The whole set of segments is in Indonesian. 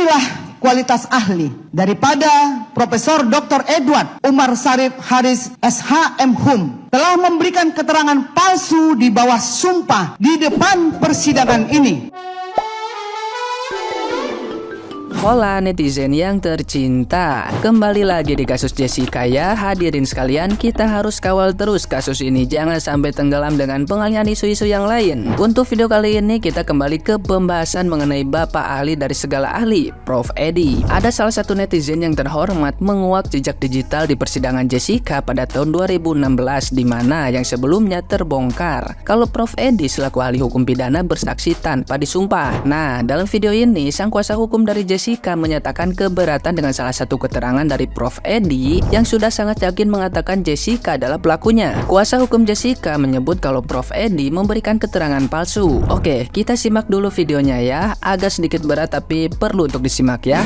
inilah kualitas ahli daripada Profesor Dr. Edward Umar Syarif Haris SH.M.Hum telah memberikan keterangan palsu di bawah sumpah di depan persidangan ini. Hola netizen yang tercinta, kembali lagi di kasus Jessica ya. Hadirin sekalian, kita harus kawal terus kasus ini, jangan sampai tenggelam dengan pengalihan isu-isu yang lain. Untuk video kali ini kita kembali ke pembahasan mengenai bapak ahli dari segala ahli, Prof. Edi. Ada salah satu netizen yang terhormat menguak jejak digital di persidangan Jessica pada tahun 2016, di mana yang sebelumnya terbongkar kalau Prof. Edi selaku ahli hukum pidana bersaksi tanpa disumpah. Nah, dalam video ini sang kuasa hukum dari Jessica menyatakan keberatan dengan salah satu keterangan dari Prof. Edi yang sudah sangat yakin mengatakan Jessica adalah pelakunya. Kuasa hukum Jessica menyebut kalau Prof. Edi memberikan keterangan palsu. Oke, kita simak dulu videonya ya. Agak sedikit berat tapi perlu untuk disimak ya.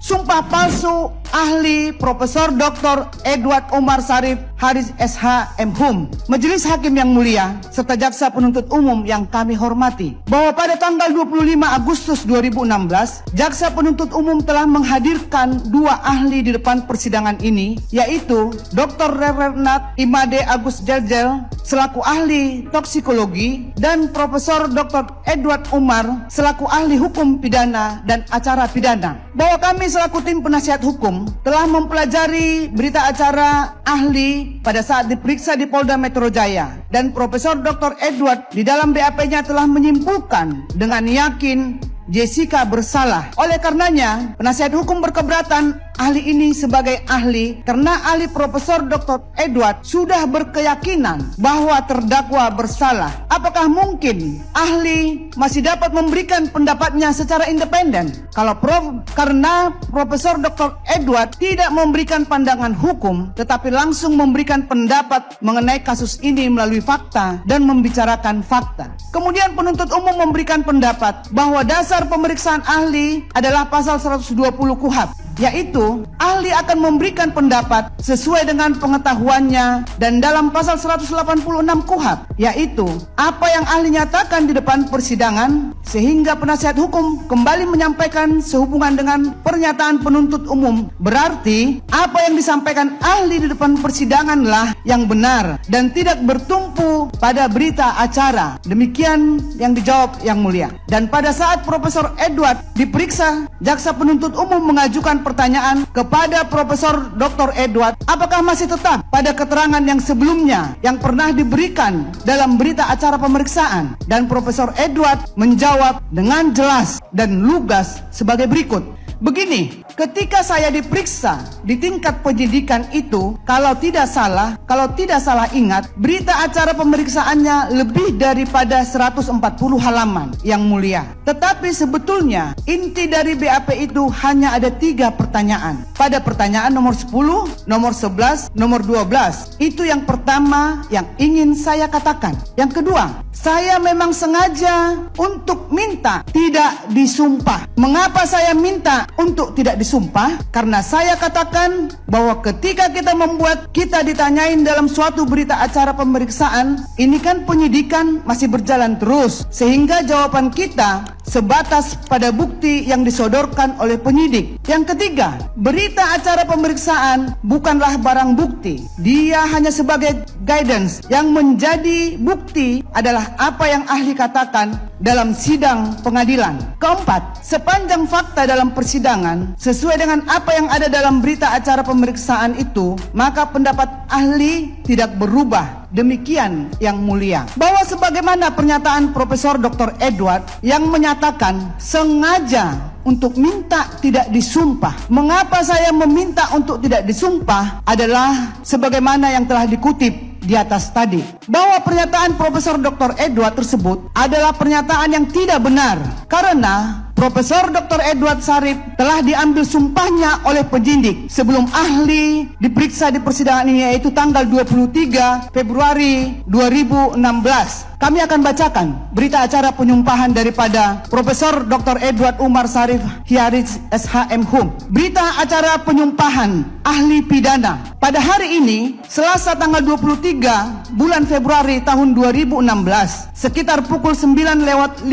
Sumpah palsu ahli Profesor Dr. Edward Umar Syarif Haris SH.M.Hum. Majelis Hakim yang mulia serta jaksa penuntut umum yang kami hormati, bahwa pada tanggal 25 Agustus 2016 jaksa penuntut umum telah menghadirkan dua ahli di depan persidangan ini, yaitu Dr. Renat Imade Agus Jeljel selaku ahli toksikologi dan Profesor Dr. Edward Umar selaku ahli hukum pidana dan acara pidana. Bahwa kami selaku tim penasihat hukum telah mempelajari berita acara ahli pada saat diperiksa di Polda Metro Jaya, dan Profesor Dr. Edward di dalam BAP-nya telah menyimpulkan dengan yakin Jessica bersalah. Oleh karenanya, penasihat hukum berkeberatan ahli ini sebagai ahli karena ahli Profesor Dr. Edward sudah berkeyakinan bahwa terdakwa bersalah. Apakah mungkin ahli masih dapat memberikan pendapatnya secara independen? Karena Profesor Dr. Edward tidak memberikan pandangan hukum, tetapi langsung memberikan pendapat mengenai kasus ini melalui fakta dan membicarakan fakta. Kemudian penuntut umum memberikan pendapat bahwa dasar pemeriksaan ahli adalah pasal 120 KUHP, yaitu ahli akan memberikan pendapat sesuai dengan pengetahuannya, dan dalam pasal 186 KUHP, yaitu apa yang ahli nyatakan di depan persidangan, sehingga penasihat hukum kembali menyampaikan sehubungan dengan pernyataan penuntut umum. Berarti apa yang disampaikan ahli di depan persidanganlah yang benar dan tidak bertumpu pada berita acara. Demikian yang dijawab yang mulia. Dan pada saat Profesor Edward diperiksa, jaksa penuntut umum mengajukan pertanyaan kepada Profesor Dr. Edward, apakah masih tetap pada keterangan yang sebelumnya yang pernah diberikan dalam berita acara pemeriksaan? Dan Profesor Edward menjawab dengan jelas dan lugas sebagai berikut. Begini, ketika saya diperiksa di tingkat penyidikan itu, kalau tidak salah ingat, berita acara pemeriksaannya lebih daripada 140 halaman yang mulia. Tetapi sebetulnya inti dari BAP itu hanya ada 3 pertanyaan. Pada pertanyaan nomor 10, nomor 11, nomor 12. Itu yang pertama yang ingin saya katakan. Yang kedua, saya memang sengaja untuk minta tidak disumpah. Mengapa saya minta untuk tidak disumpah? Karena saya katakan bahwa ketika kita ditanyain dalam suatu berita acara pemeriksaan, ini kan penyidikan masih berjalan terus, sehingga jawaban kita sebatas pada bukti yang disodorkan oleh penyidik. Yang ketiga, berita acara pemeriksaan bukanlah barang bukti. Dia hanya sebagai guidance. Yang menjadi bukti adalah apa yang ahli katakan dalam sidang pengadilan. Keempat, sepanjang fakta dalam persidangan sesuai dengan apa yang ada dalam berita acara pemeriksaan itu, maka pendapat ahli tidak berubah. Demikian yang mulia. Bahwa sebagaimana pernyataan Profesor Dr. Edward yang menyatakan sengaja untuk minta tidak disumpah. Mengapa saya meminta untuk tidak disumpah adalah sebagaimana yang telah dikutip di atas tadi, bahwa pernyataan Profesor Dr. Edward tersebut adalah pernyataan yang tidak benar, karena Profesor Dr. Edward Syarif telah diambil sumpahnya oleh penyidik sebelum ahli diperiksa di persidangan ini, yaitu tanggal 23 Februari 2016. Kami akan bacakan berita acara penyumpahan daripada Profesor Dr. Edward Umar Syarif Haris SH.M.Hum. Berita acara penyumpahan ahli pidana pada hari ini, Selasa tanggal 23 bulan Februari tahun 2016, sekitar pukul 9:55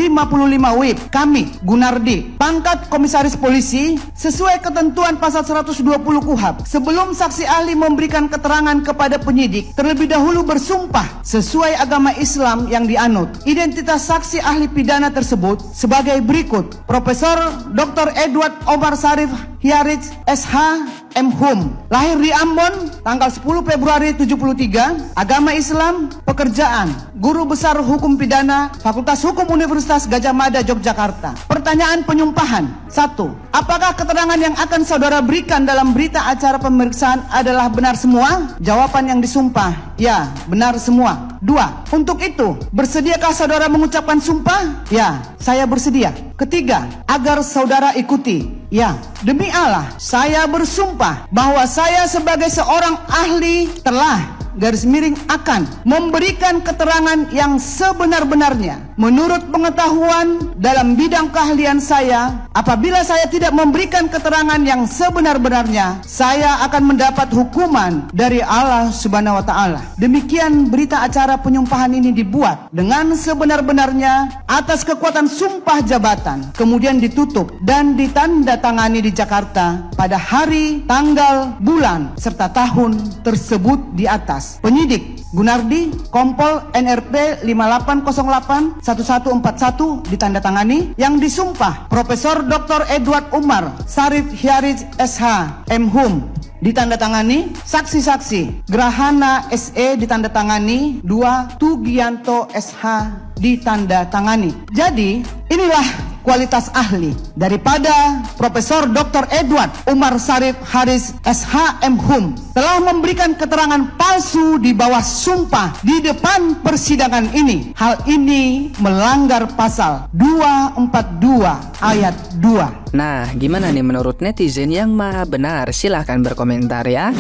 WIB, kami, Gunardi Gunardi, pangkat komisaris polisi, sesuai ketentuan pasal 120 KUHP. Sebelum saksi ahli memberikan keterangan kepada penyidik, terlebih dahulu bersumpah sesuai agama Islam yang dianut. Identitas saksi ahli pidana tersebut sebagai berikut: Profesor Dr. Edward Omar Sarif Hiarij SH M.Hum, lahir di Ambon tanggal 10 Februari 73, agama Islam, pekerjaan guru besar hukum pidana Fakultas Hukum Universitas Gadjah Mada Yogyakarta. Pertanyaan penyumpahan: 1. Apakah keterangan yang akan saudara berikan dalam berita acara pemeriksaan adalah benar semua? Jawaban yang disumpah: ya, benar semua. 2. Untuk itu, bersediakah saudara mengucapkan sumpah? Ya, saya bersedia. Ketiga, agar saudara ikuti. Ya, demi Allah, saya bersumpah bahwa saya sebagai seorang ahli telah akan memberikan keterangan yang sebenar-benarnya menurut pengetahuan dalam bidang keahlian saya. Apabila saya tidak memberikan keterangan yang sebenar-benarnya, saya akan mendapat hukuman dari Allah Subhanahu wa Ta'ala. Demikian berita acara penyumpahan ini dibuat dengan sebenar-benarnya atas kekuatan sumpah jabatan, kemudian ditutup dan ditandatangani di Jakarta pada hari, tanggal, bulan serta tahun tersebut di atas. Penyidik Gunardi, Kompol NRP 5808 1141 ditandatangani. Yang disumpah Profesor Dr. Edward Umar Sarif Hiarij SH M.Hum ditandatangani. Saksi-saksi Grahana SE ditandatangani. 2. Tugianto SH ditandatangani. Jadi inilah kualitas ahli daripada Profesor Dr. Edward Umar Sarif Haris SH M.Hum, telah memberikan keterangan palsu di bawah sumpah di depan persidangan ini. Hal ini melanggar pasal 242 ayat 2. Nah, gimana nih menurut netizen yang maha benar? Silahkan berkomentar ya.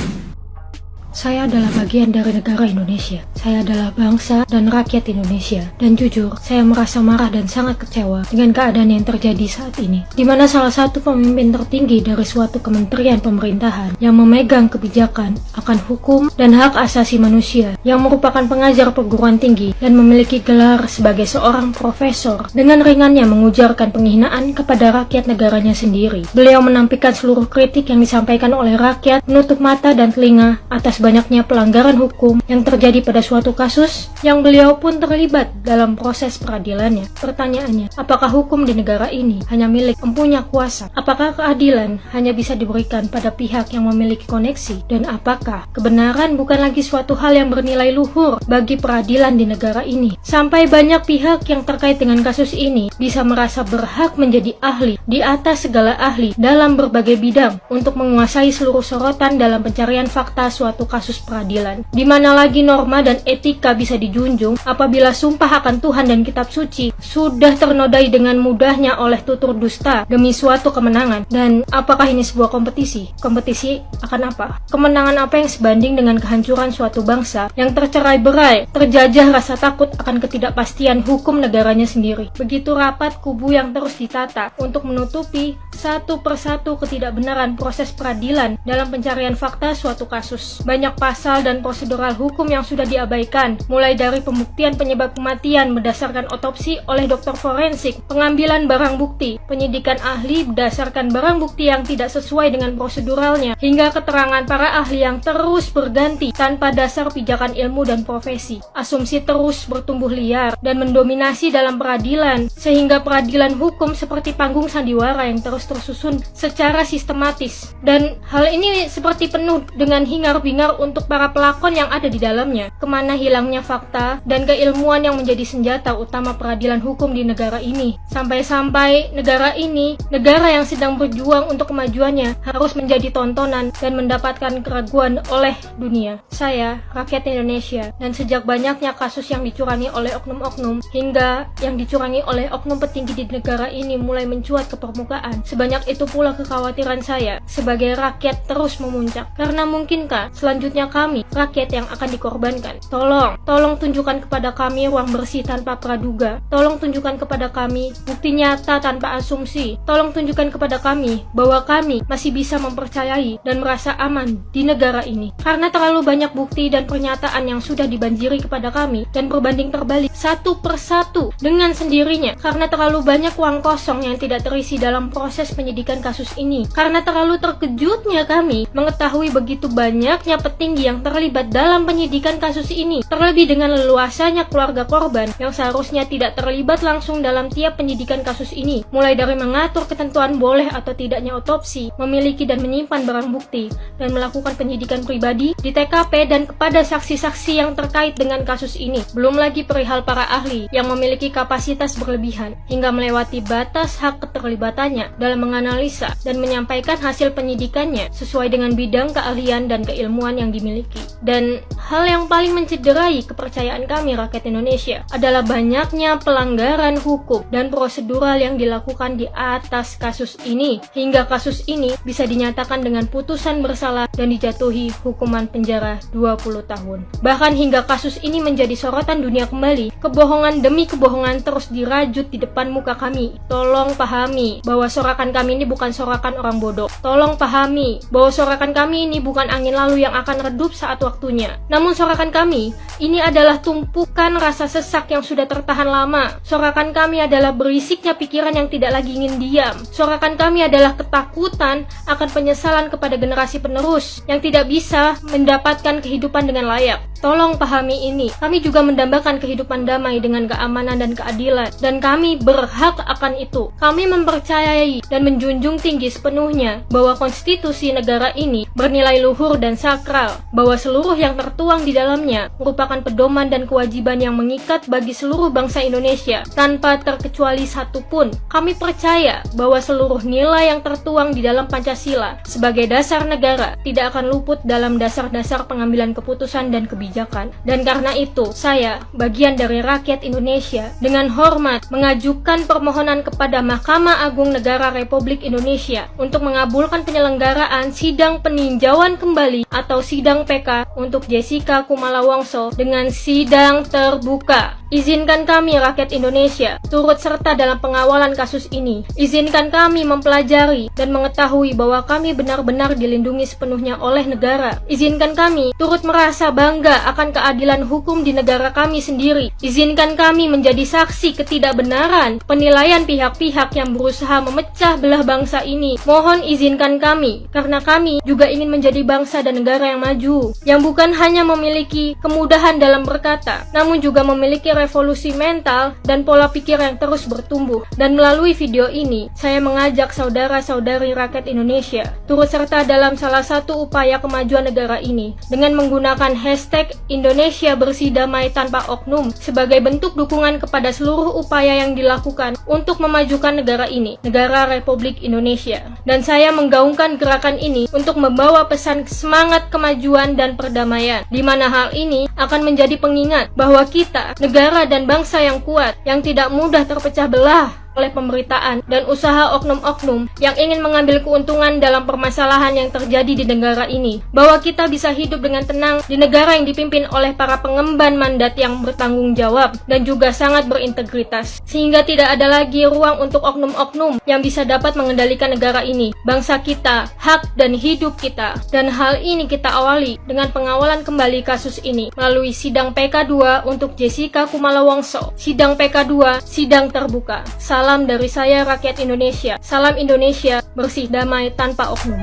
Saya adalah bagian dari negara Indonesia. Saya adalah bangsa dan rakyat Indonesia. Dan jujur, saya merasa marah dan sangat kecewa dengan keadaan yang terjadi saat ini, di mana salah satu pemimpin tertinggi dari suatu kementerian pemerintahan yang memegang kebijakan akan hukum dan hak asasi manusia, yang merupakan pengajar perguruan tinggi dan memiliki gelar sebagai seorang profesor, dengan ringannya mengujarkan penghinaan kepada rakyat negaranya sendiri. Beliau menampilkan seluruh kritik yang disampaikan oleh rakyat, menutup mata dan telinga atas banyaknya pelanggaran hukum yang terjadi pada suatu kasus yang beliau pun terlibat dalam proses peradilannya. Pertanyaannya, apakah hukum di negara ini hanya milik empunya kuasa? Apakah keadilan hanya bisa diberikan pada pihak yang memiliki koneksi? Dan apakah kebenaran bukan lagi suatu hal yang bernilai luhur bagi peradilan di negara ini? Sampai banyak pihak yang terkait dengan kasus ini bisa merasa berhak menjadi ahli di atas segala ahli dalam berbagai bidang untuk menguasai seluruh sorotan dalam pencarian fakta suatu kasus peradilan, di mana lagi norma dan etika bisa dijunjung apabila sumpah akan Tuhan dan kitab suci sudah ternodai dengan mudahnya oleh tutur dusta demi suatu kemenangan. Dan apakah ini sebuah kompetisi? Kompetisi akan apa? Kemenangan apa yang sebanding dengan kehancuran suatu bangsa yang tercerai-berai, terjajah rasa takut akan ketidakpastian hukum negaranya sendiri. Begitu rapat kubu yang terus ditata untuk menutupi satu persatu ketidakbenaran proses peradilan dalam pencarian fakta suatu kasus. Banyak pasal dan prosedural hukum yang sudah diabaikan, mulai dari pembuktian penyebab kematian berdasarkan otopsi oleh dokter forensik, pengambilan barang bukti, penyidikan ahli berdasarkan barang bukti yang tidak sesuai dengan proseduralnya, hingga keterangan para ahli yang terus berganti tanpa dasar pijakan ilmu dan profesi. Asumsi terus bertumbuh liar dan mendominasi dalam peradilan, sehingga peradilan hukum seperti panggung sandiwara yang terus tersusun secara sistematis. Dan hal ini seperti penuh dengan hingar-bingar untuk para pelakon yang ada di dalamnya. Kemana hilangnya fakta dan keilmuan yang menjadi senjata utama peradilan hukum di negara ini? Sampai-sampai negara ini, negara yang sedang berjuang untuk kemajuannya, harus menjadi tontonan dan mendapatkan keraguan oleh dunia. Saya, rakyat Indonesia, dan sejak banyaknya kasus yang dicurangi oleh oknum-oknum hingga yang dicurangi oleh oknum petinggi di negara ini mulai mencuat ke permukaan, sebanyak itu pula kekhawatiran saya sebagai rakyat terus memuncak. Karena mungkinkah selanjutnya kami, rakyat yang akan dikorbankan? Tolong tunjukkan kepada kami ruang bersih tanpa praduga. Tolong tunjukkan kepada kami bukti nyata tanpa asumsi. Tolong tunjukkan kepada kami bahwa kami masih bisa mempercayai dan merasa aman di negara ini. Karena terlalu banyak bukti dan pernyataan yang sudah dibanjiri kepada kami dan berbanding terbalik satu persatu dengan sendirinya. Karena terlalu banyak uang kosong yang tidak terisi dalam proses penyidikan kasus ini. Karena terlalu terkejutnya kami mengetahui begitu banyaknya petinggi yang terlibat dalam penyidikan kasus ini. Terlebih dengan leluasanya keluarga korban yang seharusnya tidak terlibat langsung dalam tiap penyidikan kasus ini. Mulai dari mengatur ketentuan boleh atau tidaknya otopsi, memiliki dan menyimpan barang bukti, dan melakukan penyidikan pribadi di TKP dan kepada saksi-saksi yang terkait dengan kasus ini. Belum lagi perihal para ahli yang memiliki kapasitas berlebihan hingga melewati batas hak keterlibatannya dalam menganalisa dan menyampaikan hasil penyidikannya sesuai dengan bidang keahlian dan keilmuan yang dimiliki. Dan hal yang paling mencederai kepercayaan kami rakyat Indonesia adalah banyaknya pelanggaran hukum dan prosedural yang dilakukan di atas kasus ini, hingga kasus ini bisa dinyatakan dengan putusan bersalah dan dijatuhi hukuman penjara 20 tahun. Bahkan hingga kasus ini menjadi sorotan dunia kembali, kebohongan demi kebohongan terus dirajut di depan muka kami. Tolong pahami bahwa sorakan kami ini bukan sorakan orang bodoh. Tolong pahami bahwa sorakan kami ini bukan angin lalu yang akan redup saat waktunya. Namun sorakan kami ini adalah tumpukan rasa sesak yang sudah tertahan lama. Sorakan kami adalah berisiknya pikiran yang tidak lagi ingin diam. Sorakan kami adalah ketakutan akan penyesalan kepada generasi penerus yang tidak bisa mendapatkan kehidupan dengan layak. Tolong pahami ini. Kami juga mendambakan kehidupan damai dengan keamanan dan keadilan, dan kami berhak akan itu. Kami mempercayai dan menjunjung tinggi sepenuhnya bahwa konstitusi negara ini bernilai luhur dan sakral, bahwa seluruh yang tertuang di dalamnya merupakan pedoman dan kewajiban yang mengikat bagi seluruh bangsa Indonesia tanpa terkecuali satupun. Kami percaya bahwa seluruh nilai yang tertuang di dalam Pancasila sebagai dasar negara tidak akan luput dalam dasar-dasar pengambilan keputusan dan kebijakan. Dan karena itu, saya, bagian dari rakyat Indonesia, dengan hormat mengajukan permohonan kepada Mahkamah Agung Negara Republik Indonesia untuk mengabulkan penyelenggaraan sidang peninjauan kembali atau sidang PK untuk Jessica Kumala Wongso dengan sidang terbuka. Izinkan kami rakyat Indonesia turut serta dalam pengawalan kasus ini. Izinkan kami mempelajari dan mengetahui bahwa kami benar-benar dilindungi sepenuhnya oleh negara. Izinkan kami turut merasa bangga akan keadilan hukum di negara kami sendiri. Izinkan kami menjadi saksi ketidakbenaran penilaian pihak-pihak yang berusaha memecah belah bangsa ini. Mohon izinkan kami, karena kami juga ingin menjadi bangsa dan negara yang maju, yang bukan hanya memiliki kemudahan dalam berkata, namun juga memiliki revolusi mental dan pola pikir yang terus bertumbuh. Dan melalui video ini, saya mengajak saudara-saudari rakyat Indonesia turut serta dalam salah satu upaya kemajuan negara ini dengan menggunakan hashtag Indonesia Bersih Damai Tanpa Oknum sebagai bentuk dukungan kepada seluruh upaya yang dilakukan untuk memajukan negara ini, negara Republik Indonesia. Dan saya menggaungkan gerakan ini untuk membawa pesan semangat kemajuan dan perdamaian, di mana hal ini akan menjadi pengingat bahwa kita, negara dan bangsa yang kuat, yang tidak mudah terpecah belah oleh pemberitaan dan usaha oknum-oknum yang ingin mengambil keuntungan dalam permasalahan yang terjadi di negara ini. Bahwa kita bisa hidup dengan tenang di negara yang dipimpin oleh para pengemban mandat yang bertanggung jawab dan juga sangat berintegritas. Sehingga tidak ada lagi ruang untuk oknum-oknum yang bisa dapat mengendalikan negara ini, bangsa kita, hak dan hidup kita. Dan hal ini kita awali dengan pengawalan kembali kasus ini melalui sidang PK2 untuk Jessica Kumala Wongso. Sidang PK2, sidang terbuka. Salam dari saya rakyat Indonesia. Salam Indonesia bersih damai tanpa oknum.